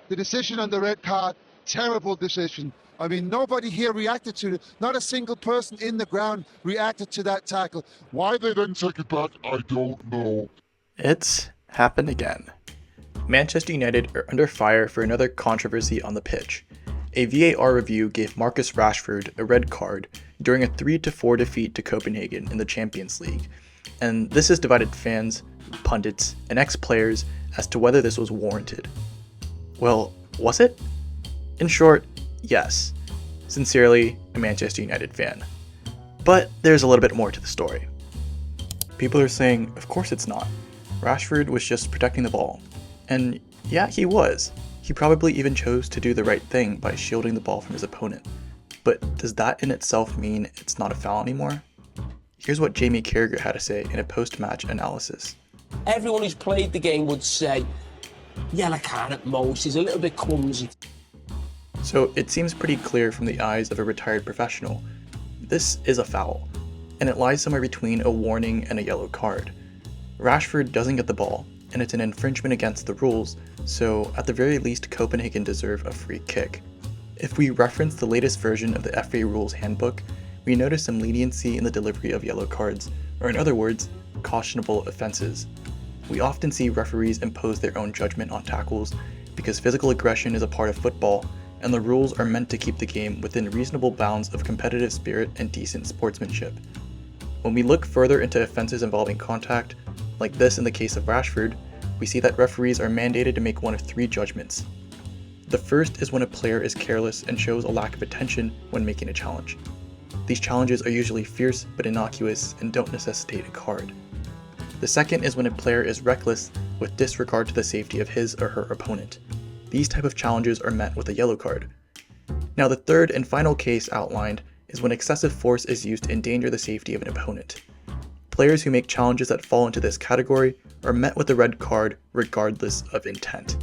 The decision on the red card, terrible decision. I mean, nobody here reacted to it. Not a single person in the ground reacted to that tackle. Why they didn't take it back, I don't know. It's happened again. Manchester United are under fire for another controversy on the pitch. A VAR review gave Marcus Rashford a red card during a 3-4 defeat to Copenhagen in the Champions League, and this has divided fans, pundits, and ex-players as to whether this was warranted. Well, was it? In short, yes. Sincerely, a Manchester United fan. But there's a little bit more to the story. People are saying, of course it's not. Rashford was just protecting the ball. And yeah, he was. He probably even chose to do the right thing by shielding the ball from his opponent. But does that in itself mean it's not a foul anymore? Here's what Jamie Carragher had to say in a post-match analysis. Everyone who's played the game would say, yellow card at most, he's a little bit clumsy. So it seems pretty clear from the eyes of a retired professional. This is a foul, and it lies somewhere between a warning and a yellow card. Rashford doesn't get the ball, and it's an infringement against the rules, so at the very least Copenhagen deserve a free kick. If we reference the latest version of the FA Rules Handbook, we notice some leniency in the delivery of yellow cards, or in other words, cautionable offenses. We often see referees impose their own judgment on tackles because physical aggression is a part of football, and the rules are meant to keep the game within reasonable bounds of competitive spirit and decent sportsmanship. When we look further into offenses involving contact, like this in the case of Rashford, we see that referees are mandated to make one of three judgments. The first is when a player is careless and shows a lack of attention when making a challenge. These challenges are usually fierce but innocuous and don't necessitate a card. The second is when a player is reckless with disregard to the safety of his or her opponent. These type of challenges are met with a yellow card. Now the third and final case outlined is when excessive force is used to endanger the safety of an opponent. Players who make challenges that fall into this category are met with a red card regardless of intent.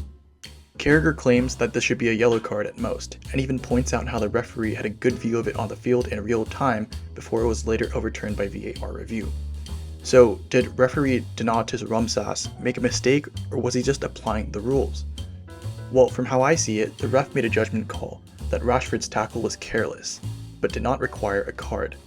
Carragher claims that this should be a yellow card at most, and even points out how the referee had a good view of it on the field in real time before it was later overturned by VAR review. So, did referee Donatas Rumsas make a mistake, or was he just applying the rules? Well, from how I see it, the ref made a judgment call that Rashford's tackle was careless, but did not require a card.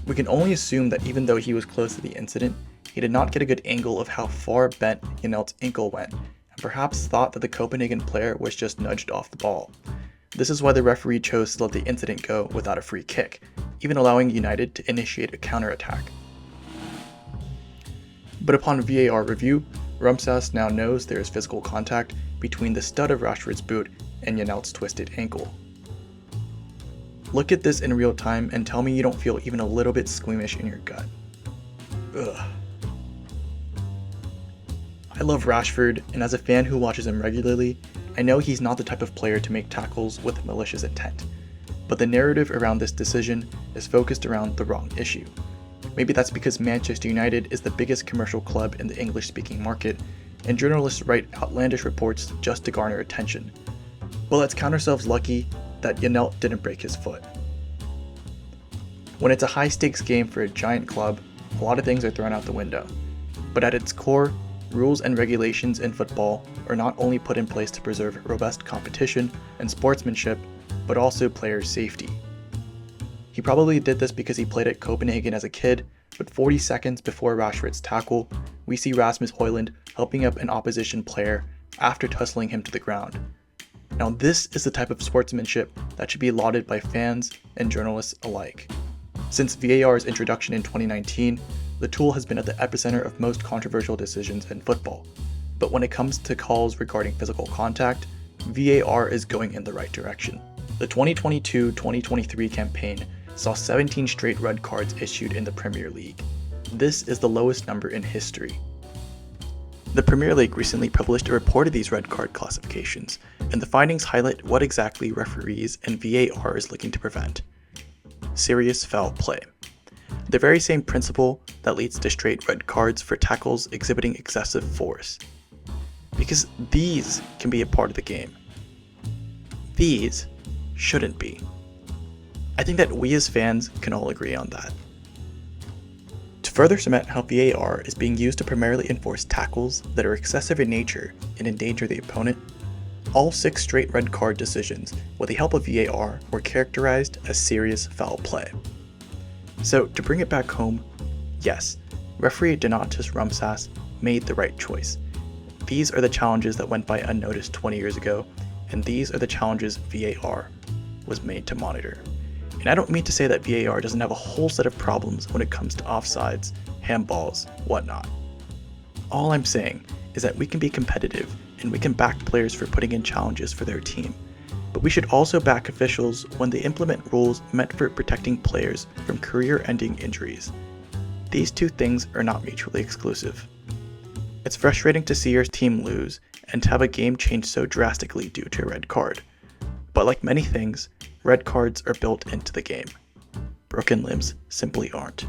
We can only assume that even though he was close to the incident, he did not get a good angle of how far bent Janelt's ankle went, and perhaps thought that the Copenhagen player was just nudged off the ball. This is why the referee chose to let the incident go without a free kick, even allowing United to initiate a counter-attack. But upon VAR review, Rumsas now knows there is physical contact between the stud of Rashford's boot and Janelt's twisted ankle. Look at this in real time and tell me you don't feel even a little bit squeamish in your gut. Ugh. I love Rashford, and as a fan who watches him regularly, I know he's not the type of player to make tackles with malicious intent. But the narrative around this decision is focused around the wrong issue. Maybe that's because Manchester United is the biggest commercial club in the English-speaking market, and journalists write outlandish reports just to garner attention. Well, let's count ourselves lucky that Janelt didn't break his foot. When it's a high-stakes game for a giant club, a lot of things are thrown out the window. But at its core, rules and regulations in football are not only put in place to preserve robust competition and sportsmanship, but also players' safety. He probably did this because he played at Copenhagen as a kid, but 40 seconds before Rashford's tackle, we see Rasmus Højlund helping up an opposition player after tussling him to the ground. Now this is the type of sportsmanship that should be lauded by fans and journalists alike. Since VAR's introduction in 2019, the tool has been at the epicenter of most controversial decisions in football. But when it comes to calls regarding physical contact, VAR is going in the right direction. The 2022-2023 campaign saw 17 straight red cards issued in the Premier League. This is the lowest number in history. The Premier League recently published a report of these red card classifications, and the findings highlight what exactly referees and VAR is looking to prevent: serious foul play. The very same principle that leads to straight red cards for tackles exhibiting excessive force. Because these can be a part of the game. These shouldn't be. I think that we as fans can all agree on that. To further cement how VAR is being used to primarily enforce tackles that are excessive in nature and endanger the opponent, All 6 straight red card decisions, with the help of VAR, were characterized as serious foul play. So, to bring it back home, yes, referee Donatas Rumsas made the right choice. These are the challenges that went by unnoticed 20 years ago, and these are the challenges VAR was made to monitor. And I don't mean to say that VAR doesn't have a whole set of problems when it comes to offsides, handballs, whatnot. All I'm saying is that we can be competitive and we can back players for putting in challenges for their team, but we should also back officials when they implement rules meant for protecting players from career-ending injuries. These two things are not mutually exclusive. It's frustrating to see your team lose and to have a game change so drastically due to a red card. But like many things, red cards are built into the game. Broken limbs simply aren't.